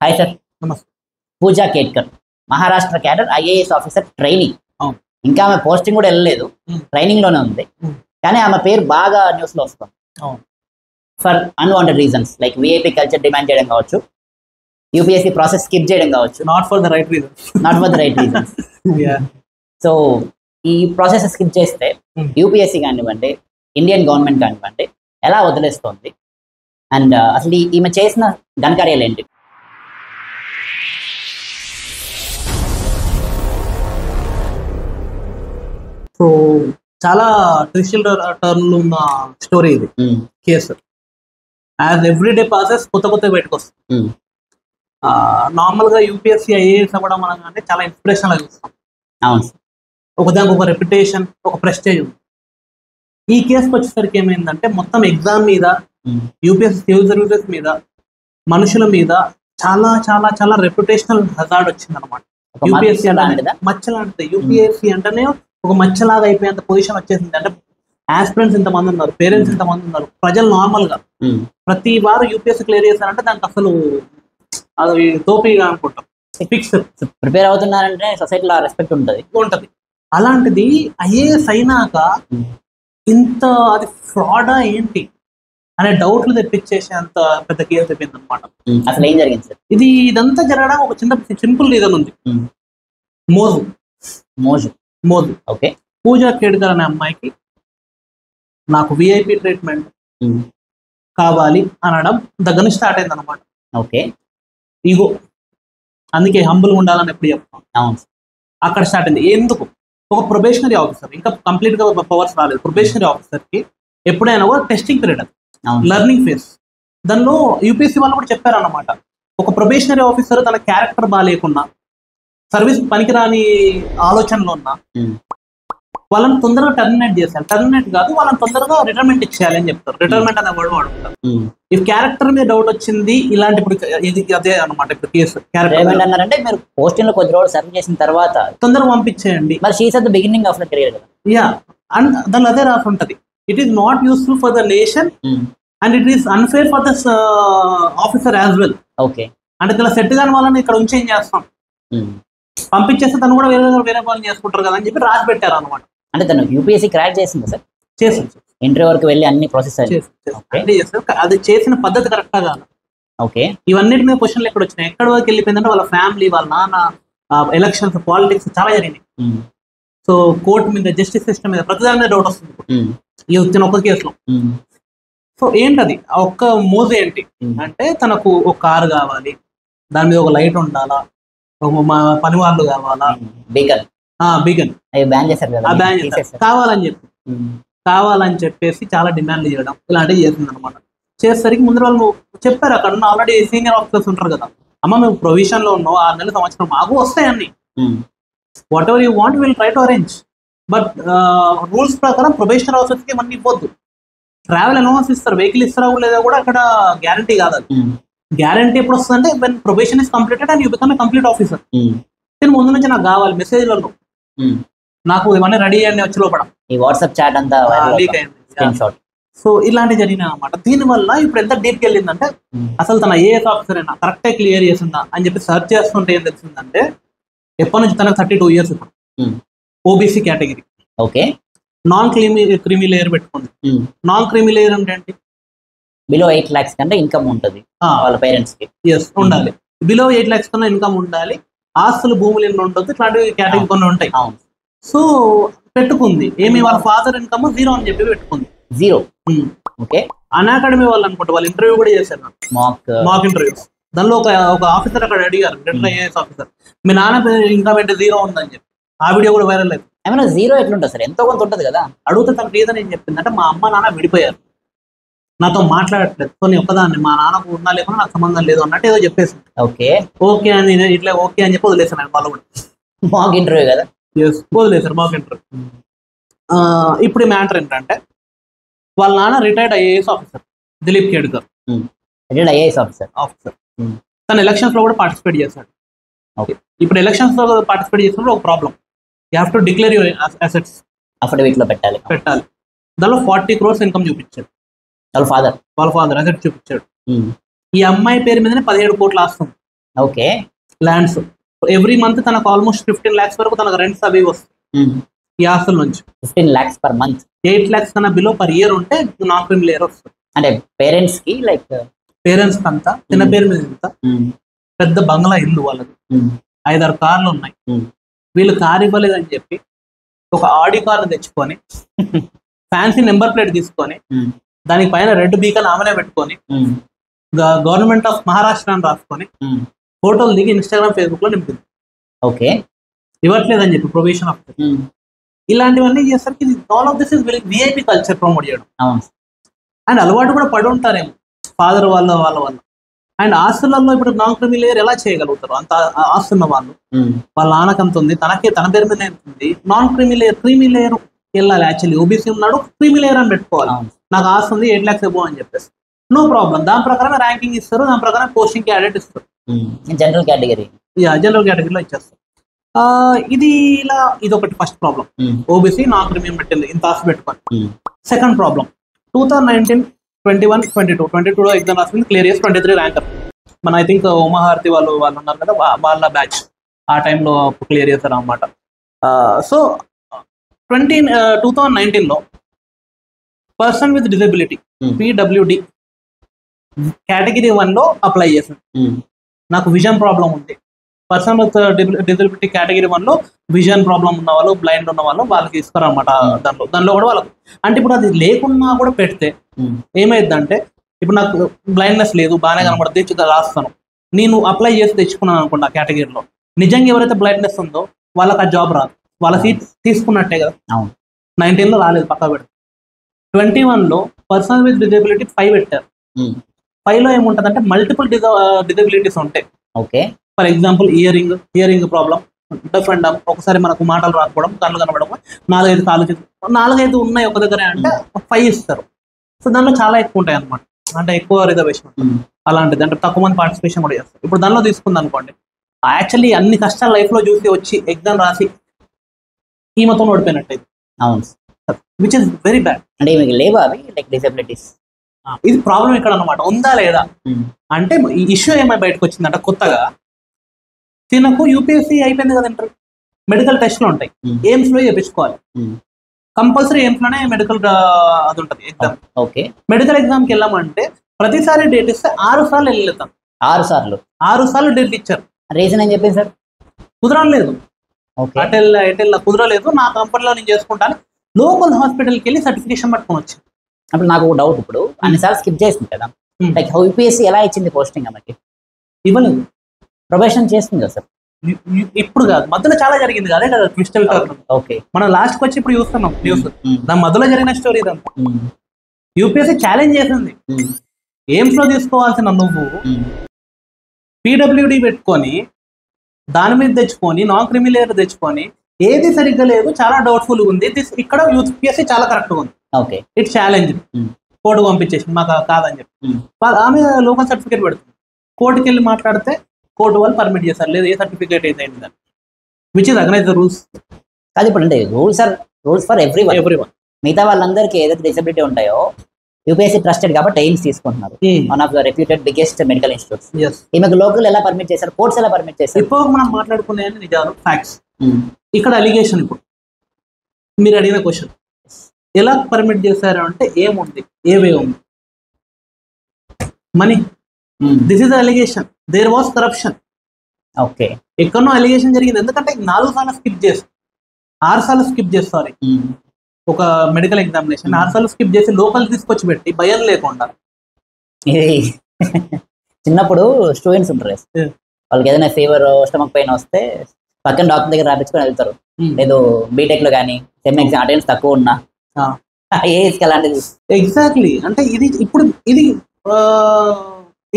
Hi sir. నమస్తే. Pooja Khedkar Maharashtra cadre IAS officer training. అవును. ఇంకా ఆమె పోస్టింగ్ కూడా వెళ్ళలేదు, ట్రైనింగ్ లోనే ఉంది. కానీ ఆమె పేరు బాగా న్యూస్ లో వస్తుంది. అవును. For unwanted reasons like VIP culture demand చేయడం కావచ్చు, యూపీఎస్సీ ప్రాసెస్ స్కిప్ చేయడం కావచ్చు. Not for the right reasons. Not for the right reasons. So ఈ ప్రాసెస్ స్కిప్ చేస్తే యూపీఎస్సీ కానివ్వండి, ఇండియన్ గవర్నమెంట్ కానివ్వండి ఎలా వదిలేస్తుంది, అండ్ అసలు ఈమె చేసిన ఘనకార్యాలు ఏంటి? సో చాలా ట్విస్టల్ టర్న్లు ఉన్న స్టోరీ ఇది. కేసు యాజ్ ఎవ్రీడే ప్రాసెస్ కొత్త కొత్త బయటకు వస్తుంది. నార్మల్గా యూపీఎస్సీ ఐఏఎస్ అవ్వడం అనగానే చాలా ఇన్స్పిరేషన్ లా చూస్తాం. అవును. ఒకదానికి ఒక రెప్యుటేషన్, ఒక ప్రెస్టేజ్ ఉంది. ఈ కేసుకి వచ్చేసరికి ఏమైందంటే మొత్తం ఎగ్జామ్ మీద, యూపీఎస్సీ సివిల్ సర్వీసెస్ మీద, మనుషుల మీద చాలా చాలా చాలా రెప్యుటేషనల్ హజార్డ్ వచ్చింది అనమాట. యూపీఎస్సీ అంటే మచ్చలాంటిది. యూపీఎస్సీ అంటేనే ఒక మచ్చలాగా అయిపోయేంత పొజిషన్ వచ్చేసింది. అంటే ఆస్పిరెంట్స్ ఇంతమంది ఉన్నారు, పేరెంట్స్ ఇంతమంది ఉన్నారు, ప్రజలు నార్మల్ గా ప్రతి వారు యూపీఎస్సీ క్లియర్ చేశారంటే దానికి అసలు అది తోపిగా అనుకుంటాం. ఫిక్స్ ప్రిపేర్ అవుతున్నారంటే సొసైటీలో రెస్పెక్ట్ ఉంటుంది. అలాంటిది ఐఏఎస్ అయినాక ఇంత అది ఫ్రాడా ఏంటి అనే డౌట్లు తెప్పించేసి అంత పెద్ద కేసు అయిపోయింది అనమాట. అసలు ఏం జరిగింది సార్? ఇదంతా జరగడం ఒక చిన్న సింపుల్ రీజన్ ఉంది. మోజు. ఓకే. పూజా కేడ్కర్ అనే అమ్మాయికి నాకు విఐపి ట్రీట్మెంట్ కావాలి అనడం దగ్గర నుంచి స్టార్ట్ అయింది అనమాట. ఓకే. ఈగో, అందుకే హంబుల్ ఉండాలని ఎప్పుడు చెప్తాం. అవును. అక్కడ స్టార్ట్ అయింది. ఎందుకు? ఒక ప్రొబేషనరీ ఆఫీసర్, ఇంకా కంప్లీట్ గా పవర్స్ రాలేదు. ప్రొబేషనరీ ఆఫీసర్ కి ఎప్పుడైనా కూడా టెస్టింగ్ పీరియడ్, అది లెర్నింగ్ ఫేజ్. దానిలో యూపీఎస్సీ వాళ్ళు కూడా చెప్పారన్నమాట, ఒక ప్రొబేషనరీ ఆఫీసర్ తన క్యారెక్టర్ బాగాలేకున్నా, సర్వీస్ పనికిరాని ఆలోచనలో ఉన్నా వాళ్ళని తొందరగా టర్మినేట్ చేయాలి. టర్మినేట్ కాదు, వాళ్ళని తొందరగా రిటైర్మెంట్ ఇచ్చేయాలి అని చెప్తారు. రిటైర్మెంట్ అనే వర్డ్ వాడుకుంటారు. ఈ క్యారెక్టర్ మీద డౌట్ వచ్చింది ఇలాంటి. ఇప్పుడు ఇది అదే అనమాట. ఇప్పుడు కేసు క్యారెక్టర్ అన్నారంటే మీరు పోస్టింగ్ లో కొద్ది రోజులు సర్వ్ చేసిన తర్వాత తొందరగా పంపించేయండి. మరి she is at the beginning of the career కదా. యా, అండ్ దానిలో అదే రాసి ఉంటది. It is not useful for the nation and it is unfair for the officer as well. Okay. అంటే ఇలా సెట్ కాని వాళ్ళని ఇక్కడ ఉంచి ఏం చేస్తాం, పంపించేస్తే తను కూడా వేరే వాళ్ళని చేసుకుంటారు కదా అని చెప్పి రాసి పెట్టారు అనమాట. అంటే తను యూపీఎస్సీ క్రాక్ చేసింది సార్? చేసింది. ఇంటర్వ్యూ వరకు వెళ్ళి అన్ని ప్రాసెస్ అది చేసిన పద్ధతి కరెక్టా కాదు. ఓకే. ఇవన్నిటి మీద క్వశ్చన్లు ఎక్కడ వచ్చినాయి, ఎక్కడ వరకు వెళ్ళిపోయిందంటే వాళ్ళ ఫ్యామిలీ, వాళ్ళ నాన్న, ఎలక్షన్స్, పాలిటిక్స్ చాలా జరిగినాయి. సో కోర్టు మీద, జస్టిస్ సిస్టమ్ మీద, ప్రతిదాని మీద డౌట్ వస్తుంది ఈ వచ్చిన ఒక్క కేసులో. సో ఏంటది ఆ ఒక్క మోజు ఏంటి అంటే, తనకు ఒక కారు కావాలి, దాని మీద ఒక లైట్ ఉండాలా, పని వాళ్ళు కావాలా, బిగన్ బ్యాన్ చేశారు కదా, కావాలని చెప్పేసి చాలా డిమాండ్లు చేయడం ఇలాంటివి చేసింది అనమాట. చేసేసరికి ముందు వాళ్ళు చెప్పారు, అక్కడ ఆల్రెడీ సీనియర్ ఆఫీసర్స్ ఉంటారు కదా, అమ్మ మేము ప్రొవిజన్ లో ఉన్నాం, 6 నెలల సంవత్సరం మాకు వస్తాయి అన్ని, what ever you want will try to arrange, but rules ప్రకారం ప్రొబేషనరీ ఆఫీసర్స్కి ఇవన్నీ ఇవ్వద్దు. ట్రావెల్ అలవెన్స్ ఇస్తారు, వెహికల్ ఇస్తారా లేదా కూడా అక్కడ గ్యారంటీ కాదు. అది గ్యారంటీ ఎప్పుడు వస్తుందంటే when probation is completed and you become a complete officer. నేను ముందు నుంచి నాకు కావాలి, మెసేజ్లలో నాకు ఇవన్నీ రెడీ అయ్యి వచ్చి లోపల ఈ వాట్సాప్ చాట్ అంతా లీక్ అయింది. సో ఇలాంటివి జరిగినాయి అనమాట. దీనివల్ల ఇప్పుడు ఎంత డీప్కి వెళ్ళిందంటే, అసలు తన ఏఎస్ ఆఫీసర్ అయినా కరెక్టే క్లియర్ చేసిందా అని చెప్పి సర్చ్ చేస్తుంటే ఏం తెలిసిందంటే, ఎప్పటి నుంచి తనకు 32 years ఇప్పుడు, OBC category. Okay. Non creamy layer పెట్టుకుంది. నాన్ క్రీమీ లేయర్ అంటే ఏంటి? బిలో 8 lakhs కంటే ఇన్కమ్ ఉంటుంది వాళ్ళ పేరెంట్స్ కి. ఉండాలి. బిలో 8 lakhs కన్నా ఇన్కమ్ ఉండాలి, ఆస్తులు, భూములు ఎన్ని ఉండొద్దు, ఇట్లాంటి కేటగిరీ కొన్ని ఉంటాయి. సో పెట్టుకుంది. ఏమి వాళ్ళ ఫాదర్ ఇన్కమ్ 0 అని చెప్పి పెట్టుకుంది. 0. ఓకే. అనాకాడమీ వాళ్ళు అనుకుంటే వాళ్ళు ఇంటర్వ్యూ కూడా చేశారు, మాక్ ఇంటర్వ్యూస్. దానిలో ఒక ఆఫీసర్ అక్కడ అడిగారు, రిటైర్ ఐఏఎస్ ఆఫీసర్, మీ నాన్న ఇన్కమ్ అంటే 0 ఉందని చెప్పి. ఆ వీడియో కూడా వైరల్ అయింది. ఏమైనా 0 ఎట్లుంటుంది సార్? ఎంతో కొంత ఉంటుంది కదా. అడిగితే తన రీజన్ ఏం చెప్పిందంటే, మా అమ్మ నాన్న విడిపోయారు, నాతో మాట్లాడట్లేదు, కొన్ని ఒక్కదాన్ని, మా నాన్నకు ఉన్నా లేకుండా నాకు సంబంధం లేదు అన్నట్టు ఏదో చెప్పేసి. ఓకే అని ఇట్లా ఓకే అని చెప్పి వదిలేసాను. వాళ్ళు కూడా మాక్ ఇంటర్వ్యూ కదా, వదిలేసారు మాక్ ఇంటర్వ్యూ. ఇప్పుడు ఈ మ్యాటర్ ఏంటంటే, వాళ్ళ నాన్న retired IAS officer Dilip Khedkar. Retired IAS officer. తన ఎలక్షన్స్ లో కూడా పార్టిసిపేట్ చేశాడు. ఇప్పుడు ఎలక్షన్స్ లో పార్టిసిపేట్ చేసినప్పుడు ఒక problem, you have to declare your assets, affidavit లో పెట్టాలి. దానిలో 40 crores ఇన్కమ్ చూపించాడు వాళ్ళ ఫాదర్ అసెట్ చూపించాడు. ఈ అమ్మాయి పేరు మీదనే 17 కోట్ల ఆస్తుంది. ఓకే. ల్యాండ్స్. ఎవ్రీ మంత్ తనకు ఆల్మోస్ట్ 15 lakhs వరకు తనకు రెంట్స్ అవి వస్తాయి ఈ ఆస్తుల నుంచి. 15 lakhs per month. 8 lakhs కన్నా బిలో పర్ ఇయర్ ఉంటే నాన్ క్రిమినల్ ఇయర్ వస్తుంది. అంటే పేరెంట్స్ కి లైక్ పేరెంట్స్ అంతా చిన్న పేరు మీద ఇంత పెద్ద బంగ్లా ఇల్లు వాళ్ళది, 5-6 కార్లు ఉన్నాయి. వీళ్ళు కార్ ఇవ్వలేదని చెప్పి ఒక ఆడి కార్ను తెచ్చుకొని ఫ్యాన్సీ నెంబర్ ప్లేట్ తీసుకొని దాని పైన రెడ్ బీకన్ ఆమెనే పెట్టుకొని గవర్నమెంట్ ఆఫ్ మహారాష్ట్ర అని రాసుకొని ఫోటోలు దిగి ఇన్స్టాగ్రామ్ ఫేస్బుక్ లో నింపింది. ఓకే. ఇవ్వట్లేదని చెప్పి ప్రొవిజన్ ఆఫ్ ఇలాంటివన్నీ చేసరికి all of this is VIP culture promote చేయడం. అండ్ అలవాటు కూడా పడి ఉంటారేమో ఫాదర్ వాళ్ళ వల్ల. అండ్ ఆస్తులలో ఇప్పుడు నాన్ క్రిమి లేయర్ ఎలా చేయగలుగుతారు? అంత ఆస్తున్న వాళ్ళు, వాళ్ళ నాన్నకంత ఉంది, తన పేరు మీద ఉంటుంది. నాన్ క్రిమి లేయర్ వెళ్ళాలి. యాక్చువల్లీ ఓబీసీ ఉన్నాడు, క్రిమి లేయర్ అని పెట్టుకోవాలి. నాకు ఆస్తి ఉంది 8 lakhs ఎబో అని చెప్పేసి నో ప్రాబ్లం. దాని ప్రకారం ర్యాంకింగ్ ఇస్తారు, దాని ప్రకారం పోస్టింగ్ క్యాడెట్ ఇస్తారు. జనరల్ కేటగిరీలో ఇచ్చేస్తారు. ఇది ఒకటి ఫస్ట్ ప్రాబ్లం. ఓబీసీ నాన్ క్రిమియం పెట్టింది ఇంత ఆస్తి పెట్టుకొని. సెకండ్ ప్రాబ్లం 2019, 21, 22లో ఎగ్జామ్ రాసింది, క్లియర్ చేసి 23 ర్యాంకర్. మన ఐ థింక్ ఉమాహారతి వాళ్ళు ఉన్నారు కదా, వాళ్ళ బ్యాచ్ ఆ టైంలో క్లియర్ చేశారు అన్నమాట. సో 2019లో person with disability PWD category 1లో అప్లై చేసింది. నాకు విజన్ ప్రాబ్లం ఉంది. పర్సన్ విత్ డిజబిలిటీ కేటగిరీ 1లో విజన్ ప్రాబ్లం ఉన్న వాళ్ళు, బ్లైండ్ ఉన్న వాళ్ళు వాళ్ళకి ఇస్తారు అనమాట. దానిలో కూడా వాళ్ళకి అంటే ఇప్పుడు అది లేకున్నా కూడా పెడితే ఏమైందంటే, ఇప్పుడు నాకు బ్లైండ్నెస్ లేదు, బాగానే కనబడుతుంది, రాస్తాను, నేను అప్లై చేసి తెచ్చుకున్నాను అనుకోండి ఆ కేటగిరీలో, నిజంగా ఎవరైతే బ్లైండ్నెస్ ఉందో వాళ్ళకి ఆ జాబ్ రాదు, వాళ్ళ సీట్ తీసుకున్నట్టే కదా. 19లో రాలేదు, పక్కా పెడతారు. 21లో పర్సన్ విత్ డిజబిలిటీ 5 పెట్టారు. 5లో ఏముంటుందంటే మల్టిపుల్ డిజబిలిటీస్ ఉంటాయి. Okay. For example hearing problem, deaf and dumb, ఒకసారి మనకు మాటలు రాకపోవడం, కళ్ళు కనబడడం, 4-5 కాలు 4-5 ఉన్నాయి ఒక దగ్గర అంటే 5 ఇస్తారు. సో దానిలో చాలా ఎక్కువ ఉంటాయి అనమాట, అంటే ఎక్కువ రిజర్వేషన్ ఉంటుంది. అలాంటిది అంటే తక్కువ మంది పార్టిసిపేషన్ కూడా చేస్తారు. ఇప్పుడు దానిలో తీసుకుంది అనుకోండి, యాక్చువల్లీ అన్ని కష్టాలు లైఫ్లో చూసి వచ్చి ఎగ్జామ్ రాసి ఈమెతో ఓడిపోయినట్టు. అవును, విచ్ ఇస్ వెరీ బ్యాడ్. అంటే మీకు లేవా అవి లైక్ డిసబిలిటీస్? ఇది ప్రాబ్లం ఇక్కడ అనమాట, ఉందా లేదా అంటే. ఈ ఇష్యూ ఏమై బయటకు వచ్చిందంటే, కొత్తగా తినకు యూపీఎస్సీ అయిపోయింది కదంటారు, మెడికల్ టెస్ట్లు ఉంటాయి, ఎయిమ్స్ లో చేయించుకోవాలి కంపల్సరీ. ఎయిమ్స్ లోనే మెడికల్ అది ఉంటుంది ఎగ్జామ్. ఓకే. మెడికల్ ఎగ్జామ్కి వెళ్ళామంటే ప్రతిసారి డేట్ ఇస్తే 6 సార్లు వెళ్ళేస్తాం. 6 సార్లు డేట్ ఇచ్చారు. రీజన్ ఏం చెప్పేది సార్? కుదరలేదు, ఎటెల్లా కుదరలేదు, నా కంపెనీలో నేను చేసుకుంటాను. లోకల్ హాస్పిటల్కి వెళ్ళి సర్టిఫికేషన్ పట్టుకొని వచ్చి. అప్పుడు నాకు డౌట్, ఇప్పుడు అన్నిసార్లు స్కిప్ చేసింది కదా, లైక్ యూపీఎస్సీ ఎలా ఇచ్చింది పోస్టింగ్ ఆమెకి? ఇవ్వలేదు, ప్రొఫెషన్ చేస్తుంది కదా సార్. ఇప్పుడు కాదు, మధ్యలో చాలా జరిగింది అదే కదా క్రిస్టల్ టర్న్. ఓకే. మనం లాస్ట్కి వచ్చి ఇప్పుడు చూస్తున్నాం న్యూస్, దాని మధ్యలో జరిగిన స్టోరీ ఇదంతా. యూపీఎస్సీ ఛాలెంజ్ చేసింది, ఎయిమ్స్ లో తీసుకోవాల్సిన నువ్వు PWD పెట్టుకొని దాని మీద తెచ్చుకొని నాన్ క్రిమి లేయర్ తెచ్చుకొని ఏది సరిగ్గా లేదు, చాలా డౌట్ఫుల్ ఉంది. ఇక్కడ యూపీఎస్సీ చాలా కరెక్ట్గా ఉంది. ఓకే. ఇట్ ఛాలెంజ్ కోర్టు పంపించేసి మాకు కాదని చెప్పి ఆమె లోకల్ సర్టిఫికేట్ పెడుతుంది. కోర్టుకి వెళ్ళి మాట్లాడితే కోర్టు వాళ్ళు పర్మిట్ చేస్తారు, లేదు ఏ సర్టిఫికేట్ ఏదైంది, which is against the rules. అది ఇప్పుడు అంటే రూల్స్ ఫర్ ఎవ్రీవన్. మిగతా వాళ్ళందరికీ ఏదైతే డిసబిలిటీ ఉంటాయో యూపీఎస్సీ ట్రస్టెడ్ కాబట్టి ఎయిమ్స్ తీసుకుంటున్నారు, one of the reputed biggest medical institutes. ఈమెకు లోకల్ ఎలా పర్మిట్ చేశారు, కోర్ట్స్ ఎలా పర్మిట్ చేశారు? ఇప్పుడు మనం మాట్లాడుకునే నిజాలు, ఫ్యాక్ట్స్. ఇక్కడ అలిగేషన్, ఇప్పుడు మీరు అడిగిన క్వశ్చన్ ఎలా పర్మిట్ చేశారు అంటే ఏముంది, ఏవే ఉంది, money. This is allegation, there was corruption. Okay. ఎక్కడో అలిగేషన్ జరిగింది, ఎందుకంటే 4 సార్లు స్కిప్ చేసి 6 సార్లు స్కిప్ చేసి, సారీ, ఒక మెడికల్ ఎగ్జామినేషన్ 6 సార్లు స్కిప్ చేసి లోకల్ తీసుకొచ్చి పెట్టి భయం లేకుండా. ఇది చిన్నప్పుడు స్టూడెంట్స్ ఉంటారు, వాళ్ళకి ఏదైనా ఫీవర్, స్టమక్ పెయిన్ వస్తే పక్కన డాక్టర్ దగ్గర రాపించుకొని వెళ్తారు. లేదు బీటెక్ లో కానీ సెమ్ ఎగ్జామ్ అటెండెన్స్ తక్కువ ఉన్నా ఏజ్కి అలాంటిది. ఎగ్జాక్ట్లీ, అంటే ఇది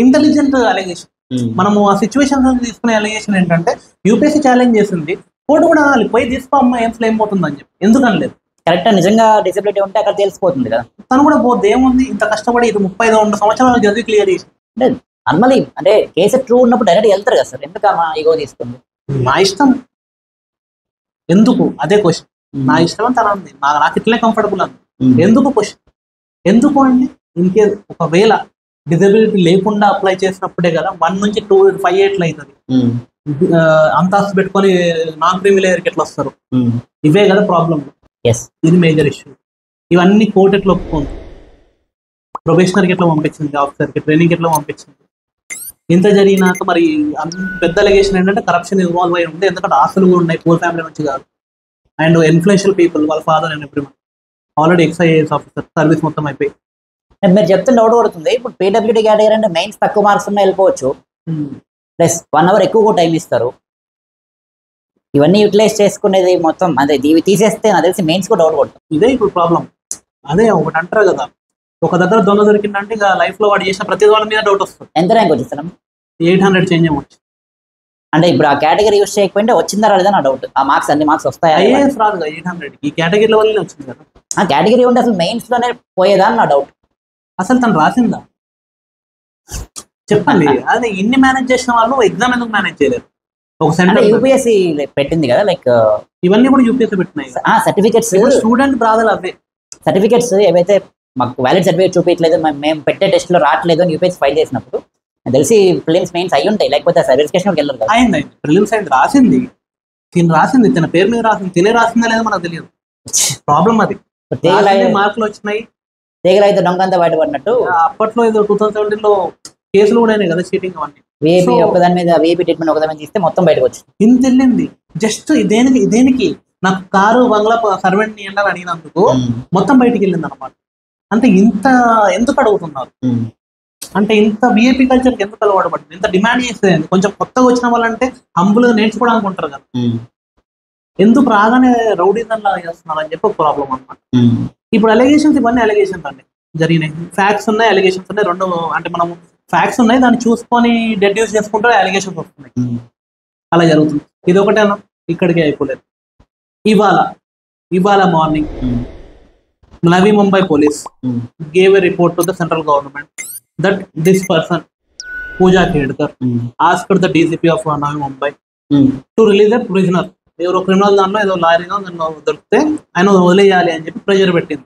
ఇంటెలిజెంట్ అలిగేషన్. మనము ఆ సిచ్యువేషన్ తీసుకునే అలిగేషన్ ఏంటంటే, యూపీఎస్సీ ఛాలెంజ్ చేసింది, కోర్టు కూడా పోయి తీసుకో అమ్మా ఎయిమ్స్లో ఏమవుతుందని చెప్పి. ఎందుకని లేదు, కరెక్ట్, నిజంగా డిసబిలిటీ ఉంటే అక్కడ తెలిసిపోతుంది కదా. తను కూడా పోతే ఏముంది, ఇంత కష్టపడి ఇది 32 సంవత్సరాలు చదివి క్లియర్ చేసి. అంటే నార్మల్లీ అంటే కేసు ట్రూ ఉన్నప్పుడు డైరెక్ట్ వెళ్తారు కదా సార్, ఎందుకు మా ఈగో తీసుకుంది? నా ఇష్టం ఎందుకు, అదే క్వశ్చన్. నా ఇష్టం అని తన ఉంది, నాకు ఇట్లనే కంఫర్టబుల్ అంది. ఎందుకు క్వశ్చన్, ఎందుకు అండి? ఇన్కేస్ ఒకవేళ డిజబిలిటీ లేకుండా అప్లై చేసినప్పుడే కదా 1 నుంచి 2 5 ఏట్లు అవుతుంది. అంతాస్తు పెట్టుకొని నాన్ క్రీమీ లేయర్కి ఎట్లా వస్తారు? ఇవే కదా ప్రాబ్లమ్. ఇది మేజర్ ఇష్యూ. ఇవన్నీ కోర్టు ఎట్లా ఒప్పుకుంది, ప్రొబేషనర్కి ఎట్లా పంపించింది, ఆఫీసర్కి ట్రైనింగ్ ఎట్లా పంపించింది. ఇంత జరిగినాక మరి పెద్ద అలిగేషన్ ఏంటంటే కరప్షన్ ఇన్వాల్వ్ అయి ఉంది. ఎందుకంటే ఆస్తులు కూడా ఉన్నాయి, పూర్ ఫ్యామిలీ నుంచి కాదు. అండ్ ఇన్ఫ్లుయెన్షియల్ పీపుల్, వాళ్ళ father and everyone already ex-IAS officer, service మొత్తం అయిపోయి. మీరు చెప్తే డౌట్ పడుతుంది. ఇప్పుడు పీడబ్ల్యూడీ కేటగిరీ అంటే మెయిన్స్ తక్కువ మార్క్స్ ఉన్నా వెళ్ళిపోవచ్చు, ప్లస్ 1 hour ఎక్కువ టైం ఇస్తారు. ఇవన్నీ యూటిలైజ్ చేసుకునేది మొత్తం అదే ఇవి తీసేస్తే నాకు తెలిసి మెయిన్స్ కూడా డౌట్ పడుతుంది. ఇదే ఇప్పుడు ప్రాబ్లం. అదే ఒకటి అంటారు కదా, ఒక దగ్గర దొంగ దొరికిందంటే ఇక లైఫ్ లో వాడు చేసిన ప్రతి వాళ్ళ మీద డౌట్ వస్తుంది. ఎంత ర్యాంక్ వచ్చిస్తాం? 800 చేంజ్ అవ్వచ్చు. అంటే ఇప్పుడు ఆ కేటగిరీ యూస్ చేయకపోయింటే వచ్చిందా రాలేదా నా డౌట్. ఆ మార్క్స్ అన్ని మార్క్స్ వస్తాయి. ఐఏఎస్ రాదు కదా 800, ఈ కేటగిరీ వల్లనే వచ్చింది కదా. ఆ కేటగిరీ ఉంటే అసలు మెయిన్స్ లోనే పోయేదా నా డౌట్. అసలు తను రాసిందా చెప్పండి. అదే ఇన్ని మేనేజ్ చేసిన వాళ్ళు ఎగ్జామ్ ఎందుకు మేనేజ్ చేయలేదు? ఒక సెంటర్ యూపీఎస్సీ పెట్టింది కదా, లైక్ ఇవన్నీ కూడా యూపీఎస్సీ పెట్టినాయి. సర్టిఫికెట్స్ స్టూడెంట్ బాధలు అవే. సర్టిఫికెట్స్ ఏవైతే మాకు వ్యాలిడ్ సర్టిఫికేట్ చూపించలేదు, మేము పెట్టే టెస్ట్ లో రావట్లేదు అని యూపీఎస్సీ ఫైల్ చేసినప్పుడు నాకు తెలిసి ప్రిలిమ్స్ మెయిన్స్ అయ్యి ఉంటాయి, లేకపోతే వెరిఫికేషన్ వెళ్ళరు కదా. అయింది ప్రిలిమ్స్ అయింది, రాసింది, తిన పేరు మీద రాసింది, తినే రాసిందా లేదా మనకు తెలియదు. ప్రాబ్లం అది. మార్కులు వచ్చినాయి, తీగలైతే దొంగంతా బయటపడినట్టు. అప్పట్లో ఏదో 2017లో కేసులు కూడా అయినాయి కదా, చీటింగ్ అవన్నీ. వీఐపీ ఒకదాని మీద వీఐపీ ట్రీట్మెంట్ ఒకదాని మీద ఇస్తే మొత్తం బయటకు వచ్చింది. ఇంత వెళ్ళింది జస్ట్ దేనికి నాకు కారు బంగ్లా సర్వెంట్ ని ఎండాలని అడిగినందుకు మొత్తం బయటికి వెళ్ళింది అనమాట. అంటే ఇంత ఎందుకు అడుగుతున్నారు అంటే, ఇంత విఐపీ కల్చర్కి ఎందుకు అలవాటు పడుతుంది, ఇంత డిమాండ్ చేస్తే కొంచెం కొత్తగా వచ్చిన వాళ్ళంటే హంబుల్గా నేర్చుకోవడానికి ఉంటారు కదా, ఎందుకు రాగానే రౌడీజన్ లాగా చేస్తున్నారు అని చెప్పి ఒక ప్రాబ్లం అనమాట. ఇప్పుడు అలిగేషన్స్, ఇవన్నీ అలిగేషన్స్ అండి జరిగినాయి. ఫ్యాక్ట్స్ ఉన్నాయి, అలిగేషన్స్ ఉన్నాయి, రెండు. అంటే మనం ఫ్యాక్ట్స్ ఉన్నాయి, దాన్ని చూసుకొని డెడ్యూస్ చేసుకుంటే అలిగేషన్స్ వస్తున్నాయి. అలా జరుగుతుంది. ఇది ఒకటేనా, ఇక్కడికే అయిపోలేదు. ఇవాళ morning Navi Mumbai police gave a report to the central government that this person, Pooja Khedkar, asked the DCP of Navi Mumbai to release a prisoner. ఎవరో క్రిమినల్ దాంట్లో ఏదో లారీగా దొరికితే ఆయన వదిలేయాలి అని చెప్పి ప్రెజర్ పెట్టింది.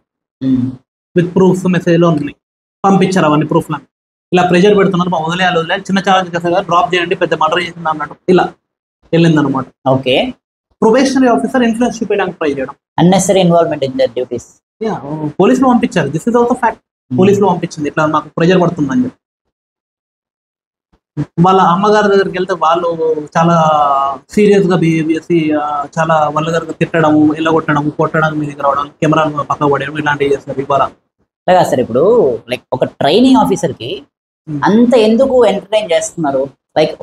విత్ ప్రూఫ్స్, మెసేజ్లో ఉన్నాయి, పంపించారు అవన్నీ ప్రూఫ్లు. ఇలా ప్రెజర్ పెడుతున్నారు, వదిలేయాలి, చిన్న ఛార్జ్ కదా డ్రాప్ చేయండి, పెద్ద మర్డర్ చేసింది అన్నట్టు ఇలా వెళ్ళింది అనమాట. ఓకే. ప్రొబేషనరీ ఆఫీసర్ ఇన్ఫ్లుయెన్స్ చూపించడానికి ట్రై చేయడం, unnecessary involvement in their duties. పోలీసులు పంపించారు. This is also fact. పోలీసులు పంపించింది, ఇట్లా మాకు ప్రెజర్ పడుతుందని చెప్పి. వాళ్ళ అమ్మగారి దగ్గరికి వెళ్తే వాళ్ళు చాలా సీరియస్ గా బిహేవ్ చేసి చాలా వాళ్ళ దగ్గర తిట్టడం, కొట్టడం మీదకి రావడం, కెమెరాలు పక్క పడేయడం, ఇలాంటివి చేస్తారు. ఇవాళ అలాగా సార్. ఇప్పుడు లైక్ ఒక ట్రైనింగ్ ఆఫీసర్ కి అంత ఎందుకు ఎంటర్టైన్ చేస్తున్నారు? Like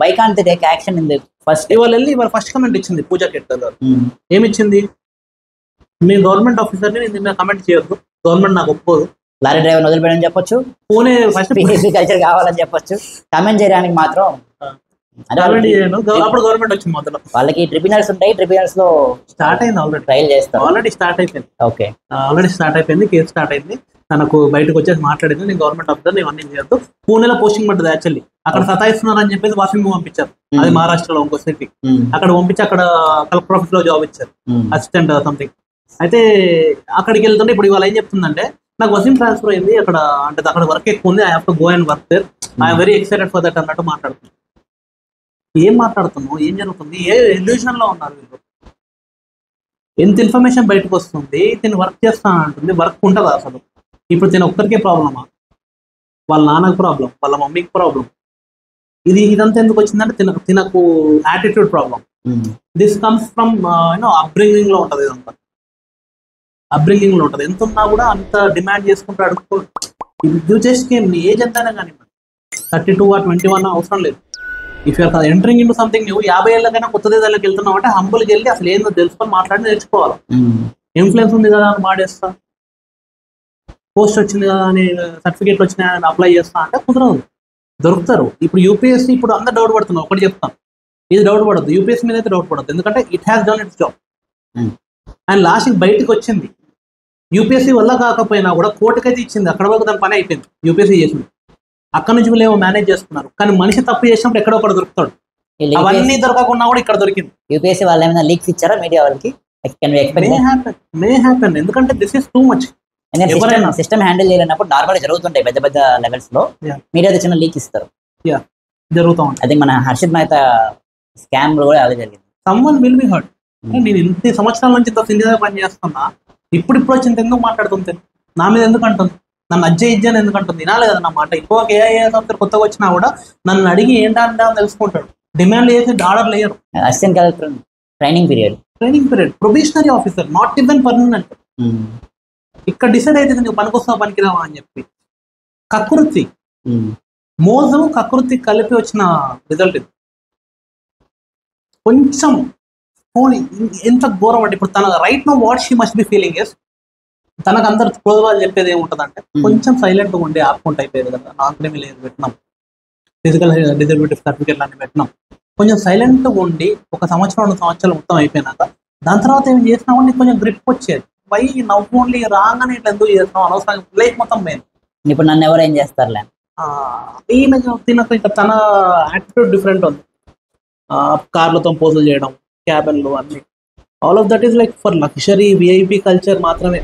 why can't they take action in the first? ఇవాళ ఫస్ట్ కమెంట్ ఇచ్చింది పూజా ఖేడ్కర్ గారు. ఏమిచ్చింది? మీ గవర్నమెంట్ ఆఫీసర్ని నేను కమెంట్ చేయొద్దు, గవర్నమెంట్ నాకు ఒప్పుకోదు, లారీ డ్రైవర్ వదిలిపెట్టని చెప్పొచ్చు, పూణే ఫస్ట్ పీహెచ్డీ కల్చర్ కావాలని చెప్పొచ్చు, కమెంట్ చేయడానికి మాత్రం అప్పుడు గవర్నమెంట్ వచ్చింది. మొదలు వాళ్ళకి ట్రిబ్యునల్స్ ఉంటాయి, ట్రిబ్యునల్స్ లో స్టార్ట్ అయింది, ఆల్రెడీ ట్రయల్ చేస్తారు. ఆల్రెడీ స్టార్ట్ అయిపోయింది. ఓకే, ఆల్రెడీ స్టార్ట్ అయిపోయింది, కేసు స్టార్ట్ అయింది. తనకు బయటకు వచ్చేసి మాట్లాడింది, నేను గవర్నమెంట్ ఆఫీసర్, నేను అన్నీ చేయొద్దు. పూణేలో పోస్టింగ్ పడ్డది. యాక్చువల్లీ అక్కడ సతాయిస్తున్నారు అని చెప్పేసి వాషింగ్ పంపించారు. అది మహారాష్ట్రలో ఇంకో సిటీ. అక్కడ పంపించి అక్కడ కలెక్టర్ ఆఫీస్ లో జాబ్ ఇచ్చారు, అసిస్టెంట్ సంథింగ్. అయితే అక్కడికి వెళ్తుంటే ఇప్పుడు ఇవాళ ఏం చెప్తుందంటే, నాకు వసీం ట్రాన్స్ఫర్ అయింది అక్కడ, అంటే అక్కడ వర్క్ ఎక్కువ ఉంది, I have to go and work there, I'm very excited for that అన్నట్టు మాట్లాడుతుంది. ఏం మాట్లాడుతున్నావు, ఏం జరుగుతుంది, ఏ ఎల్యూషన్ లో ఉన్నారు వీళ్ళు? ఎంత ఇన్ఫర్మేషన్ బయటకు వస్తుంది, తిని వర్క్ చేస్తాను అంటుంది, వర్క్ ఉంటుందా అసలు? ఇప్పుడు తిన ఒక్కరికే ప్రాబ్లమా? వాళ్ళ నాన్నకు ప్రాబ్లం, వాళ్ళ మమ్మీకి ప్రాబ్లం. ఇదంతా ఎందుకు వచ్చిందంటే తినకు attitude problem. This comes from upbringing లో ఉంటుంది. ఇదంతా అప్బ్రింగింగ్ లో ఉంటుంది. ఎంత ఉన్నా కూడా అంత డిమాండ్ చేసుకుంటూ అడుగుతూ జస్ట్ నీ ఏజ్ ఎంతైనా కానీ 32 or 21 అవసరం లేదు. If you're entering into something new, 50 ఏళ్ళకైనా కొత్త దేశాలకు వెళ్తున్నావు అంటే హంబుల్కి వెళ్ళి అసలు ఏందో తెలుసుకొని మాట్లాడి నేర్చుకోవాలి. ఇన్ఫ్లుయెన్స్ ఉంది కదా అని మాడేస్తా, పోస్ట్ వచ్చింది కదా అని, సర్టిఫికేట్లు వచ్చినాయని అప్లై చేస్తా అంటే కుదరదు. దొరుకుతారు. ఇప్పుడు యూపీఎస్సీ ఇప్పుడు అందరు డౌట్ పడుతున్నారు. ఒకటి చెప్తాను, ఇది డౌట్ పడద్దు, యూపీఎస్సీ మీద అయితే డౌట్ పడద్దు. ఎందుకంటే it has done it's job. And లాస్ట్కి బయటకు వచ్చింది. యూపీఎస్సీ వల్ల కాకపోయినా కూడా కోర్టుకైతే ఇచ్చింది, అక్కడ వరకు దాని పని అయిపోయింది. యూపీఎస్సీ చేసింది, అక్కడ నుంచి వీళ్ళు ఏమో మేనేజ్ చేసుకున్నారు. కానీ మనిషి తప్పు చేసినప్పుడు ఎక్కడో ఒకటి దొరుకుతాడు. అవన్నీ దొరకకుండా కూడా ఇక్కడ దొరికింది. యూపీఎస్సీ వాళ్ళు ఏమైనా లీక్స్ ఇచ్చారా మీడియా వాళ్ళకి? మే హ్యాపెన్, ఎందుకంటే దిస్ ఈస్ టూ మచ్. ఎవరైనా సిస్టమ్ హ్యాండిల్ చేయలేనప్పుడు నార్మల్ జరుగుతుంటాయి పెద్ద పెద్ద లెవెల్స్ లో. Yeah. మీడియా చిన్న లీక్ ఇస్తారు. జరుగుతూ ఉంటాయి. అది మన హర్షిత్ మెహతా స్కామ్ లో కూడా అదే జరిగింది. Someone will be hurt. నేను ఇంత సంవత్సరాల నుంచి ఇంత సినిమాగా పని చేస్తున్నా, ఇప్పుడు వచ్చింది ఎందుకు మాట్లాడుతుంది, నా మీద ఎందుకు అంటుంది, నన్ను అజ్జే అని ఎందుకు అంటుంది, వినాలి కదా నా మాట. ఇంకో ఏఐఎస్ ఆఫీసర్ కొత్తగా వచ్చినా కూడా నన్ను అడిగి ఏంటంటే అని తెలుసుకుంటాడు. డిమాండ్ చేసి order layer. Assistant collector training period probationary officer, not even permanent. ఇక్కడ డిసైడ్ అయితే నువ్వు పనికొస్తావు పనికిరావా అని చెప్పి. కకృతి, మోజు కకృతి కలిపి వచ్చిన రిజల్ట్ ఇది. కొంచెం ఎంత ఘోరం అంటే ఇప్పుడు తన right know what she must be feeling is, తనకు అందరు క్లోజ్ వాళ్ళు చెప్పేది ఏముంటుంది అంటే కొంచెం సైలెంట్గా ఉండి ఆపుకుంటూ అయిపోయేది కదా. నాన్ క్రిమినల్ లేదు పెట్టినాం, ఫిజికల్ డిజబిలిటీ సర్టిఫికేట్ లాంటివి పెట్టినాం, కొంచెం సైలెంట్గా ఉండి ఒక సంవత్సరం 2 సంవత్సరాలు మొత్తం అయిపోయినాక దాని తర్వాత ఏం చేసినామో నీకు కొంచెం గ్రిప్ వచ్చేది. వై నవ్వు ఓన్లీ రాగానే ఇట్లా ఎందుకు చేస్తున్నాం అనవసరం లైఫ్ మొత్తం మెయిన్. ఇప్పుడు నన్ను ఎవరు ఏం చేస్తారులే ఈమె తినక ఇంకా తన యాటిట్యూడ్ డిఫరెంట్ ఉంది. కార్లతో పోజులు చేయడం, క్యాబిన్లు అన్ని, all of that is like for luxury VIP culture మాత్రమే.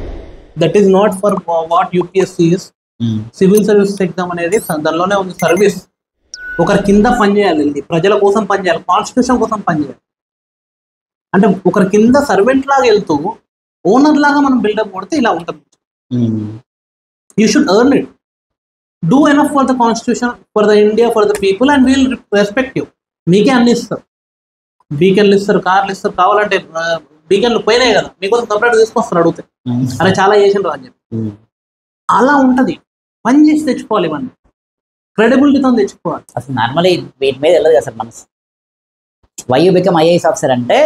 That is not for what UPSC is. Civil service exam అనేది దానిలోనే ఉంది సర్వీస్. ఒకరి కింద పనిచేయాలి, ప్రజల కోసం పనిచేయాలి, కాన్స్టిట్యూషన్ కోసం పనిచేయాలి. అంటే ఒకరి కింద సర్వెంట్ లాగా వెళ్తూ ఓనర్ లాగా మనం బిల్డప్ కొడితే ఇలా ఉంటుంది. You should earn it, do enough for the constitution, for the India, for the people and we'll respect you. మీకే అన్ని ఇస్తారు, బీకెన్లు ఇస్తారు, కార్లు ఇస్తారు, కావాలంటే బీకెన్లు పోయినాయి కదా మీకోసం సపరేట్ తీసుకొస్తారు అడిగితే, అలా చాలా చేసినారు అని చెప్పి. అలా ఉంటుంది. పని చేసి తెచ్చుకోవాలి, ఇవన్నీ క్రెడిబిలిటీతో తెచ్చుకోవాలి. అసలు నార్మల్లీ వీటి మీద వెళ్ళదు అసలు మనసు. Why you become IAS officer అంటే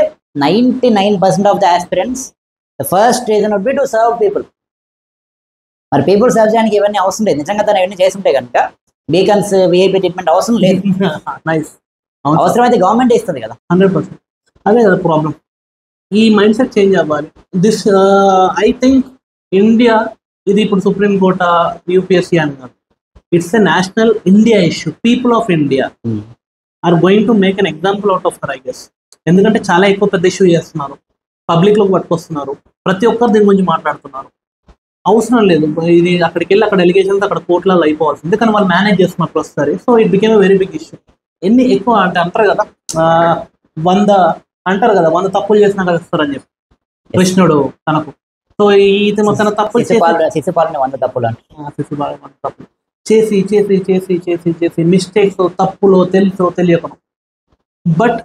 99% of the aspirants the first reason would be to serve people. మరి పీపుల్ సర్వ్ చేయడానికి ఇవన్నీ అవసరం లేదు. నిజంగా తను ఇవన్నీ చేస్తుంటే కనుక బీకన్స్ విఐపి ట్రీట్మెంట్ అవసరం లేదు. నైస్. అవసరమైతే గవర్నమెంట్ ఇస్తుంది కదా. 100%. అదే కదా ప్రాబ్లం. ఈ మైండ్ సెట్ చేంజ్ అవ్వాలి. దిస్ ఐ థింక్ ఇండియా, ఇది ఇప్పుడు సుప్రీంకోర్ట్ యూపీఎస్సీ అని కాదు, it's a national India issue. People of India are going to make an example out of there, I guess. ఎందుకంటే చాలా ఎక్కువ పెద్ద ఇష్యూ చేస్తున్నారు, పబ్లిక్లోకి పట్టుకొస్తున్నారు, ప్రతి ఒక్కరు దీని గురించి మాట్లాడుతున్నారు. అవసరం లేదు ఇది అక్కడికి వెళ్ళి అక్కడ ఎలిగేషన్స్ అక్కడ కోర్టులలో అయిపోవాల్సింది, కానీ వాళ్ళు మేనేజ్ చేస్తున్నారు ప్రస్తుతం. So it became a very big issue. ఎన్ని ఎక్కువ అంటే అంటారు కదా 100 అంటారు కదా 100 తప్పులు చేసినా కదా ఇస్తారని చెప్పి కృష్ణుడు తనకు. సో ఇది తన తప్పులు శిశుపాలని 100 తప్పులు తప్పులు చేసి చేసి చేసి చేసి చేసి మిస్టేక్స్, తప్పులు తెలుసో తెలియకను, బట్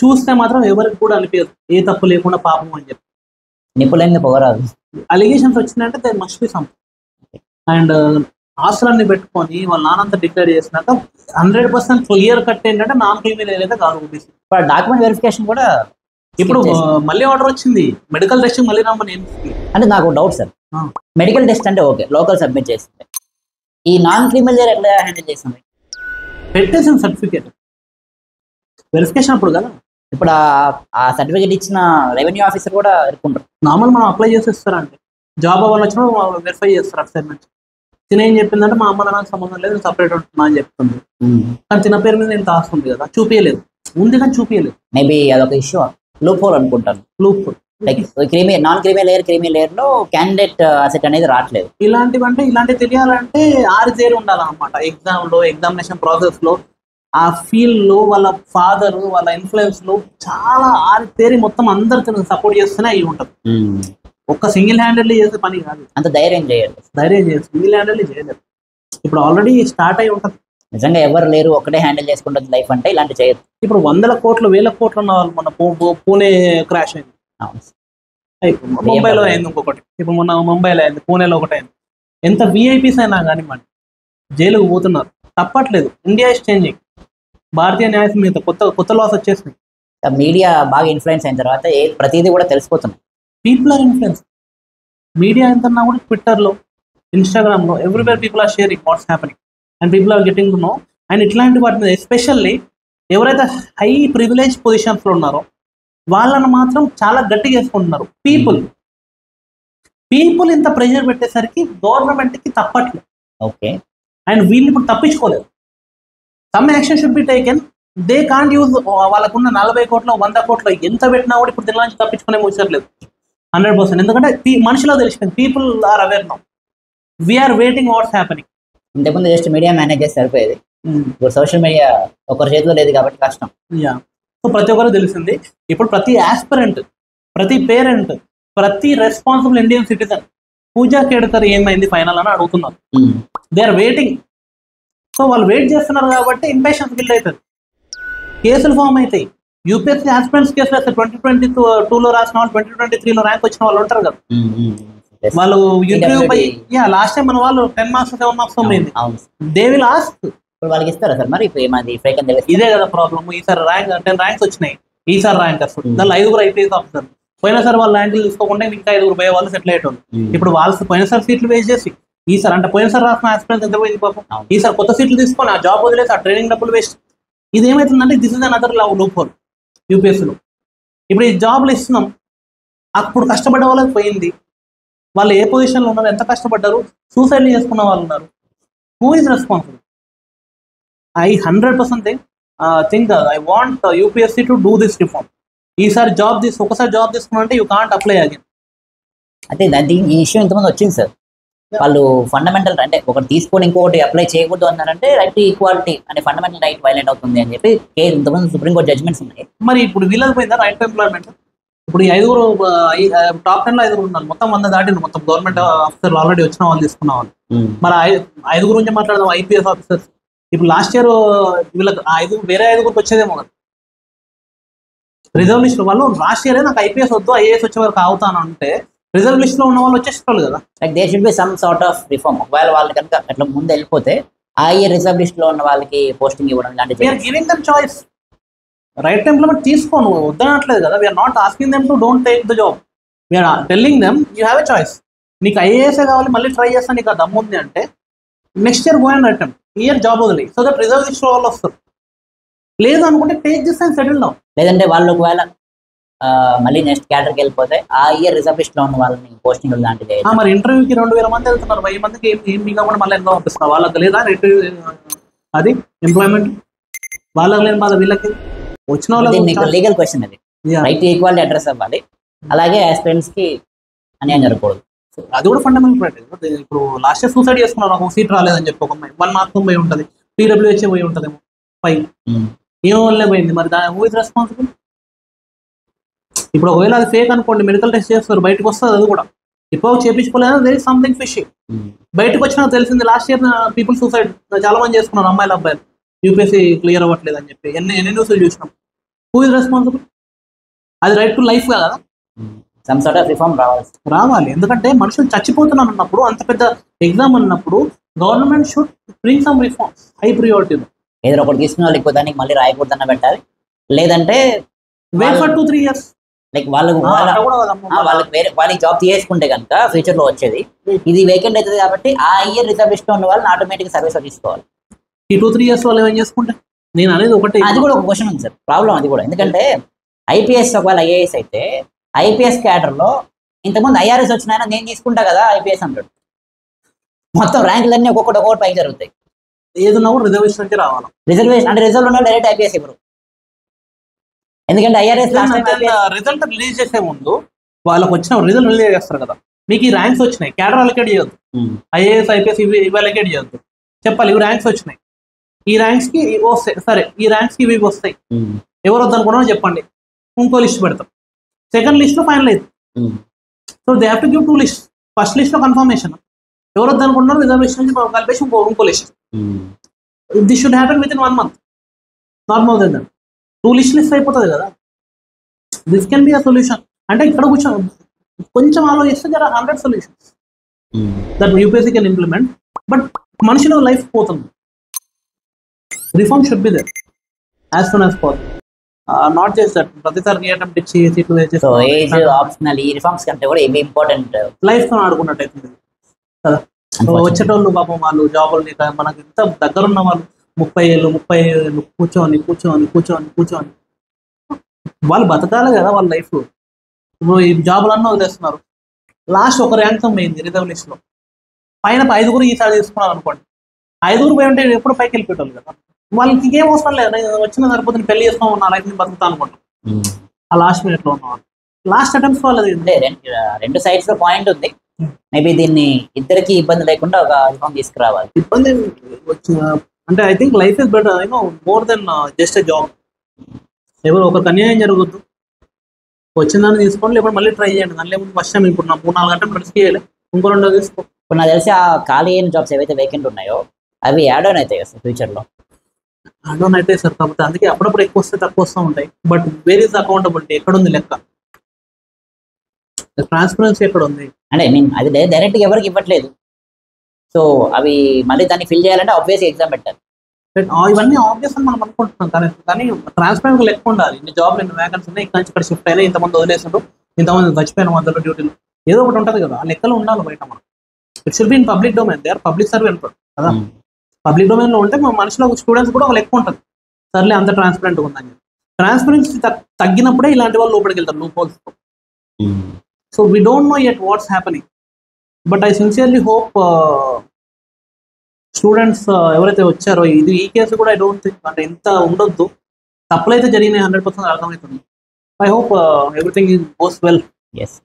చూస్తే మాత్రం ఎవరికి కూడా అనిపించదు ఏ తప్పు లేకుండా పాపం అని చెప్పి. నిపుణులైన పొగరాదు. అలిగేషన్స్ వచ్చిందంటే they must be something. And ఆస్తులన్నీ పెట్టుకొని వాళ్ళ నాన్నంతా డిక్లేర్ చేసినాక 100% క్లియర్ కట్ ఏంటంటే నాన్ క్రిమినల్ ఏదైతే కాదు. డాక్యుమెంట్ వెరిఫికేషన్ కూడా ఇప్పుడు మళ్ళీ ఆర్డర్ వచ్చింది, మెడికల్ టెస్ట్ మళ్ళీ రమ్మని. అంటే నాకు డౌట్ సార్, మెడికల్ టెస్ట్ అంటే ఓకే లోకల్ సబ్మిట్ చేసింది, ఈ నాన్ క్రిమినల్ ఎట్లా హ్యాండిల్ చేసింది? పెట్టేసిన సర్టిఫికేట్ వెరిఫికేషన్ అప్పుడు కదా. ఇప్పుడు ఆ సర్టిఫికేట్ ఇచ్చిన రెవెన్యూ ఆఫీసర్ కూడా ఎదుర్కొంటారు. నార్మల్ మనం అప్లై చేసి ఇస్తారంటే జాబ్ అవ్వాలి వచ్చినప్పుడు వెరిఫై చేస్తారు అసైన్మెంట్. తిన ఏం చెప్పిందంటే మా అమ్మ నాకు సంబంధం లేదు, సపరేట్ ఉంటున్నా అని చెప్తుంది. కానీ తిన పేరు మీద ఎంత ఆస్తుంది కదా, చూపించలేదు, ఉంది కానీ చూపించలేదు. మేబీ అదొక ఇష్యూ, లూప్ హోల్ అనుకుంటాను. Loop whole like non creamy layer లో క్యాండిడేట్ అసెట్ అనేది రావట్లేదు. ఇలాంటివి తెలియాలంటే ఆరితేరి ఉండాలన్నమాట. ఎగ్జామినేషన్ ప్రాసెస్ లో ఆ ఫీల్డ్ లో వాళ్ళ ఫాదర్ వాళ్ళ ఇన్ఫ్లుయెన్స్ లో చాలా ఆరితేరి మొత్తం అందరు సపోర్ట్ చేస్తూనే అయి ఉంటుంది. ఒక్క సింగిల్ హ్యాండెడ్లీ చేసే పని కాదు. అంత ధైర్యం చేయాలి, సింగిల్ హ్యాండెడ్లీ చేయలేదు. ఇప్పుడు ఆల్రెడీ స్టార్ట్ అయి ఉంటుంది. నిజంగా ఎవరు లేరు, ఒకటే హ్యాండిల్ చేసుకుంటుంది లైఫ్ అంటే ఇలాంటి చేయదు. ఇప్పుడు 100 కోట్లు 1000 కోట్లు ఉన్న వాళ్ళు మన పూణే క్రాష్ అయింది, ముంబైలో అయింది ఇంకొకటి, ఇప్పుడు మొన్న ముంబైలో అయింది, పూణేలో ఒకటి అయింది. ఎంత విఐపీస్ అయినా కానీ మన జైలుకు పోతున్నారు, తప్పట్లేదు. India is changing. భారతీయ న్యాయ సంహిత కొత్త లాస్ వచ్చేసినాయి. మీడియా బాగా ఇన్ఫ్లుయెన్స్ అయిన తర్వాత ప్రతిదీ కూడా తెలిసిపోతుంది. People are influence. మీడియా ఎంతన్నా కూడా ట్విట్టర్లో, ఇన్స్టాగ్రామ్లో everywhere people are sharing what's happening and people are getting to know. అండ్ ఇట్లాంటి వాటి మీద ఎస్పెషల్లీ ఎవరైతే హై ప్రివిలేజ్ పొజిషన్స్లో ఉన్నారో వాళ్ళని మాత్రం చాలా గట్టిగా వేసుకుంటున్నారు. పీపుల్ ఇంత ప్రెషర్ పెట్టేసరికి గవర్నమెంట్కి తప్పట్లేదు. ఓకే. అండ్ వీళ్ళు ఇప్పుడు తప్పించుకోలేదు. Some action should be taken. They can't use వాళ్ళకున్న 40 కోట్లు 100 కోట్లు ఎంత పెట్టినా కూడా ఇప్పుడు దీని నుంచి తప్పించుకునే ముచ్చట్లేదు. 100%. ఎందుకంటే మనుషులో తెలిసిపోయింది, people are aware now, we're waiting what's happening. ఇంతకుముందు జస్ట్ మీడియా మేనేజ్ చేస్తే సరిపోయేది, ఇప్పుడు సోషల్ మీడియా ఒకరి చేతిలో లేదు కాబట్టి కష్టం. సో ప్రతి ఒక్కరు తెలిసింది. ఇప్పుడు ప్రతి ఆస్పిరెంట్, ప్రతి పేరెంట్, ప్రతి responsible Indian citizen Puja Khedkar ఏమైంది ఫైనల్ అని అడుగుతున్నారు. They are waiting. సో వాళ్ళు వెయిట్ చేస్తున్నారు కాబట్టి ఇంపేషన్స్ బిల్డ్ అవుతుంది, కేసులు ఫామ్ అవుతాయి. యూపీఎస్సీ ఆస్పిరెంట్స్ కేసులు వస్తే 2022లో రాసిన వాళ్ళు 2023లో ర్యాంక్ వచ్చిన వాళ్ళు ఉంటారు కదా, వాళ్ళు లాస్ట్ టైం మన వాళ్ళు 10 మార్క్స్ 7 మార్క్స్ పోయింది. దే విల్ ఆస్క్, ఇప్పుడు వాళ్ళకి ఇస్తారా సార్ మరి? ఇదే కదా ప్రాబ్లమ్. ఈసారి ర్యాంక్ 10 ర్యాంక్స్ వచ్చినాయి, ఈసారి ర్యాంకర్స్ దానిలో 5 ఐపీఎస్ ఆఫీసర్. పోయినసారి వాళ్ళు ర్యాంకులు తీసుకోకుండా ఇంకా 5 పోయే వాళ్ళు సెటిల్ అయ్యేటోళ్ళు. ఇప్పుడు వాళ్ళు పోయినసారి సీట్లు వేస్ట్ చేసి ఈసారి అంటే పోయినసారి రాసిన ఆస్పిరెంట్స్ ఎంత పోయింది పాపం, ఈసారి కొత్త సీట్లు తీసుకొని ఆ జాబ్ వదిలేసి ఆ ట్రైనింగ్ డబ్బులు వేస్ట్. ఇది ఏమవుతుందంటే this is another loophole యూపీఎస్సీలో. ఇప్పుడు ఈ జాబ్లు ఇస్తున్నాం, అప్పుడు కష్టపడ్డ వాళ్ళకి పోయింది, వాళ్ళు ఏ పొజిషన్లో ఉన్నారు, ఎంత కష్టపడ్డారు, సూసైడ్ చేసుకున్న వాళ్ళు ఉన్నారు. Who is responsible? I 100% think I want UPSC to do this reform. ఈసారి ఒకసారి జాబ్ తీసుకున్నారంటే యూ కాంట్ అప్లై అగైన్. అయితే ఈ ఇష్యూ ఇంతమంది వచ్చింది సార్, వాళ్ళు ఫండమెంటల్ అంటే ఒకటి తీసుకొని ఇంకొకటి అప్లై చేయకూడదు అన్నారంటే రైట్ టు ఈక్వాలిటీ అనే ఫండమెంటల్ రైట్ వైలేట్ అవుతుంది అని చెప్పి ఇంతమంది సుప్రీంకోర్టు జడ్జ్మెంట్స్ ఉన్నాయి. మరి ఇప్పుడు వీళ్ళకి పోయిందా రైట్ టు ఎంప్లాయ్మెంట్? ఇప్పుడు ఈ 5 టాప్ 10లో 5 ఉన్నారు, మొత్తం 100 దాటింది. మొత్తం గవర్నమెంట్ ఆఫీసర్లు ఆల్రెడీ వచ్చిన వాళ్ళు తీసుకున్న వాళ్ళు. మరి 5 గురించి మాట్లాడదాం. ఐపీఎస్ ఆఫీసర్స్ ఇప్పుడు లాస్ట్ ఇయర్ వీళ్ళకి వేరే 5 వచ్చేదేమో కదా రిజర్వ్ లిస్ట్. వాళ్ళు లాస్ట్ ఇయర్ నాకు ఐపీఎస్ వద్దు ఐఏఎస్ వచ్చే వరకు అవుతాను అంటే రిజర్వ్ లిస్ట్ లో ఉన్న వాళ్ళు వచ్చేసేవాళ్ళు కదా. Like there should be some sort of reform. ఒకవేళ వాళ్ళు కనుక అట్లా ముందు వెళ్ళిపోతే ఆ ఇయర్ రిజర్వ్ లిస్ట్ లో ఉన్న వాళ్ళకి పోస్టింగ్ ఇవ్వడం లాంటిది. We're giving them choice. Right employment తీసుకోను వద్దనట్లేదు కదా. We're not asking them to don't take the job. We're telling them you have a choice. నీకు ఐఏఎస్ఏ కావాలి, మళ్ళీ ట్రై చేస్తాను, నీకు ఆ దమ్ము ఉంది అంటే next year go and attempt. Year job వదిలి, సో దట్ రిజర్వ్ లిస్ట్ వాళ్ళు వస్తారు. లేదు అనుకుంటే take this and settle down. లేదంటే వాళ్ళు ఒకవేళ మళ్ళీ నెక్స్ట్ క్యాటర్కి వెళ్ళిపోతే ఆ ఇయర్ రిజర్వ్ లిస్ట్ లో ఉన్న వాళ్ళని పోస్టింగ్ లాంటిది. మరి ఇంటర్వ్యూకి 2000 మంది వెళ్తున్నారు, 1000 మందికి ఏం కాకుండా మళ్ళీ ఎంత పంపిస్తున్నారు? వాళ్ళకి లేదా అది ఎంప్లాయ్మెంట్? వాళ్ళకి లేదు బాధ, వీళ్ళకి వచ్చిన వాళ్ళకి. లీగల్ క్వశ్చన్ అది. రైట్ టు ఈక్వాలిటీ అడ్రస్ అవ్వాలి, అలాగే ఆస్పిరెంట్స్ కి అన్యాయం జరగకూడదు. అది కూడా ఫండమెంటల్ రైట్. ఇప్పుడు లాస్ట్ ఇయర్ సూసైడ్ చేసుకున్నారు, నాకు సీట్ రాలేదని చెప్పి ఒక 1 మార్క్ పోయి ఉంటుంది, టీడబ్ల్యూహెచ్ఏ పోయి ఉంటుందేమో 5, ఏమో వల్లే పోయింది. మరి దాని హూ ఇస్ రెస్పాన్సిబుల్? ఇప్పుడు ఒకవేళ అది ఫేక్ అనుకోండి, మెడికల్ టెస్ట్ చేస్తారు, బయటకు వస్తుంది అది కూడా. ఇప్పుడు చేయించుకోలేదు, దేర్ ఇస్ సంథింగ్ ఫిషీ. బయటకు వచ్చినా తెలిసింది లాస్ట్ ఇయర్ పీపుల్ సూసైడ్ చాలా మంది చేసుకున్నారు, అమ్మాయిలు అబ్బాయిలు. యూపీఎస్సీ క్లియర్ అవ్వట్లేదు అని చెప్పి ఎన్ని న్యూస్లు చూసినాం. Who is responsible? అది రైట్ టు లైఫ్ కదా. సమ్ సార్ట్ ఆఫ్ రిఫార్మ్ రావాలి. ఎందుకంటే మనుషులు చచ్చిపోతున్నారు అన్నప్పుడు, అంత పెద్ద ఎగ్జామ్ అన్నప్పుడు government should bring some reforms high ప్రియారిటీలో. ఏదో ఒకటి తీసుకున్న వాళ్ళు ఎక్కువ దానికి మళ్ళీ రాయకూడదన్న పెట్టాలి, లేదంటే వెయిట్ ఫర్ 2-3 years. లైక్ వాళ్ళకి జాబ్ తీసుకుంటే కనుక ఫ్యూచర్ లో వచ్చేది ఇది వేకెంట్ అవుతుంది కాబట్టి ఆ ఇయర్ రిజర్వ్ లిస్ట్ లో ఉన్న వాళ్ళని ఆటోమేటిక్ సర్వీస్ తీసుకోవాలి. ఈ 2-3 years వాళ్ళు ఏం చేసుకుంటే నేను అనేది ఒకటి. అది కూడా ఒక క్వశ్చన్ ఉంది సార్, ప్రాబ్లం అది కూడా. ఎందుకంటే ఐపీఎస్ ఒకవేళ ఐఏఎస్ అయితే ఐపీఎస్ క్యాడర్ లో ఇంతకుముందు ఐఆర్ఎస్ వచ్చినాయన నేను తీసుకుంటా కదా ఐపీఎస్ అంటాడు. మొత్తం ర్యాంకులన్నీ ఒక్కొక్కటి పైకి జరుగుతాయి. ఏదన్నా కూడా రిజర్వేషన్ నుంచి రావాలి. రిజర్వేషన్ అంటే రిజర్వ్ ఉన్న డైరెక్ట్ ఐపీఎస్ ఇవ్వరు. ఎందుకంటే ఐఆర్ఎస్ రిజల్ట్ రిలీజ్ చేసే ముందు వాళ్ళకి వచ్చిన రిజల్ట్ రిలీజ్ చేస్తారు కదా, మీకు ఈ ర్యాంక్స్ వచ్చినాయి, క్యాడర్ అలొకేట్ చేయొద్దు, ఐఏఎస్ ఐపీఎస్ ఇవి అలొకేట్ చేయొద్దు, చెప్పాలి ఇవి ర్యాంక్స్ వచ్చినాయి, ఈ ర్యాంక్స్ కి వస్తాయి, సరే ఈ ర్యాంక్స్ కి ఇవి వస్తాయి, ఎవరు వద్దనుకున్నారో చెప్పండి, ఇంకో లిస్ట్ పెడతాం, సెకండ్ లిస్ట్ లో ఫైనల్ అవుతుంది. So they have to give 2 lists. First list లో కన్ఫర్మేషన్, ఎవరు వద్దనుకుంటున్నారో రిజర్వేషన్ నుంచి కలిపేసి ఇంకో list. This should happen with in 1 month, not more than that. 2 lists అయిపోతుంది కదా. This can be a solution. అంటే ఇక్కడ కొంచెం ఆలోచిస్తే జర 100 solutions that UPSC can implement. But మనుషుల లైఫ్ పోతుంది. Reform should be there as soon as possible. Not just that ప్రతిసారి అటెంప్ట్ ఇచ్చి సీట్లు వేసి ఏజ్ ఆప్షనల్. ఈ రిఫార్మ్స్ కంటే కూడా ఇవి ఇంపార్టెంట్. లైఫ్ తో ఆడుకున్నట్టు అవుతుంది కదా. వచ్చేటోళ్ళు పాపం వాళ్ళు జాబులు మనకి ఎంత దగ్గరున్న వాళ్ళు 30 ఏళ్ళు కూర్చొని వాళ్ళు బతకాలి కదా వాళ్ళ లైఫ్. ఇప్పుడు ఈ జాబులన్నీ వదిలేస్తున్నారు. లాస్ట్ ఒక ర్యాంక్ పోయింది రిజర్వ్ లిస్ట్ లో, పైన 5 ఈసారి తీసుకున్నారు అనుకోండి. 5 పోయి ఉంటే ఎప్పుడు పైకి వెళ్ళిపోయేవాళ్ళు కదా. వాళ్ళకి ఇంకేం అవసరం లేదు, వచ్చిన సరిపోతుంది, పెళ్లి చేసుకోమని నా లైఫ్ ని బతుకుతా అనుకుంటాం. ఆ లాస్ట్ మినిట్ లో ఉన్నవాళ్ళు లాస్ట్ అటెంప్ట్స్ వాళ్ళది. అంటే రెండు సైడ్స్ లో పాయింట్ ఉంది. మేబీ దీన్ని ఇద్దరికి ఇబ్బంది లేకుండా ఒక రిఫార్మ్ తీసుకురావాలి. ఇబ్బంది వచ్చిన అంటే I think life is better more than just a job. ఎవరు ఒకరికి అన్యాయం జరగద్దు, వచ్చిన దాన్ని తీసుకోండి, లేకపోతే మళ్ళీ ట్రై చేయండి. దానిలో ఫస్ట్ టైం ఇప్పుడు 3-4 గంటలు రిస్క్ చేయాలి, ఇంకో 2 తీసుకో. ఇప్పుడు నాకు తెలిసి ఆ ఖాళీ అయిన జాబ్స్ ఏవైతే వేకెంట్ ఉన్నాయో అవి యాడ్ ఆన్ అవుతాయి కదా ఫ్యూచర్లో. యాడ్ ఆన్ అయితే సార్, కాకపోతే అందుకే అప్పుడప్పుడు ఎక్కువ వస్తే తక్కువ వస్తూ ఉంటాయి. But where is accountability? ఎక్కడ ఉంది లెక్క? ట్రాన్స్పరెన్సీ ఎక్కడ ఉంది? అంటే అది డైరెక్ట్గా ఎవరికి ఇవ్వట్లేదు. సో అవి మళ్ళీ దాన్ని ఫిల్ చేయాలంటే ఆబ్వియస్గా ఎగ్జామ్ పెట్టాలి. ఇవన్నీ ఆబ్వియస్ అని మనం అనుకుంటున్నాం, కానీ ట్రాన్స్పరెంట్ లెక్క ఉండాలి. ఇన్ని జాబ్లు, ఇన్ని వ్యాకెన్సీ ఉన్నాయి, ఇక్కడ నుంచి ఇక్కడ షిఫ్ట్ అయినా, ఇంతమంది వదిలేసారు, ఇంతమంది చచ్చిపోయిన మధ్యలో డ్యూటీలు, ఏదో ఒకటి ఉంటుంది కదా. ఆ లెక్కలు ఉండాలి బయట. మనం it should be in public domain. They are public servant కదా. పబ్లిక్ డొమైన్ లో ఉంటే మన మనుషుల స్టూడెంట్స్ కూడా ఒక లెక్క ఉంటుంది. సర్లే అంత ట్రాన్స్పరెంట్ ఉందని. ట్రాన్స్పరెన్సీ తగ్గినప్పుడే ఇలాంటి వాళ్ళు లోపలికి వెళ్తారు, loop holes. So we don't know yet what's happening. But I sincerely hope students ఎవరైతే వచ్చారో, ఈ కేసు కూడా ఐ డోంట్ థింక్ అంటే ఇంత ఉండొద్దు. తప్పులైతే జరిగినాయి 100% అర్థమవుతుంది. I hope everything goes well. Yes,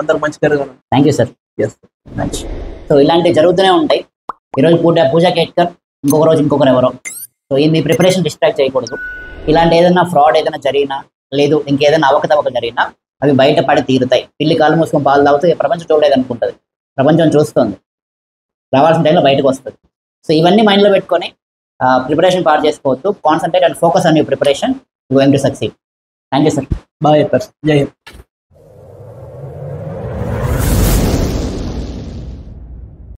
అందరూ మంచిగా జరగాలి. Thank you sir. ఎస్, మంచి. సో ఇలాంటివి జరుగుతూనే ఉంటాయి. ఈరోజు పూజా కేట్కర్, ఇంకొక రోజు ఇంకొకరు ఎవరో. సో ఈ మీ ప్రిపరేషన్ డిస్ట్రాక్ట్ చేయకూడదు. ఇలాంటి ఏదైనా ఫ్రాడ్ ఏదైనా జరిగినా, లేదు ఇంకేదైనా అవకతవక జరిగినా అవి బయట పడి తీరుతాయి. పిల్లి కాలు మూసుకొని పాలు తాగుతూ ప్రపంచం చూడలేదు అనుకుంటుంది. ప్రపంచం చూస్తుంది, రావాల్సిన టైంలో బయటకు వస్తుంది. సో ఇవన్నీ మైండ్లో పెట్టుకొని ప్రిపరేషన్ పాటు చేసుకోవద్దు. Concentrate and focus on your preparation, going to succeed. Thank you sir. బాగా చెప్పారు. జై హింద్.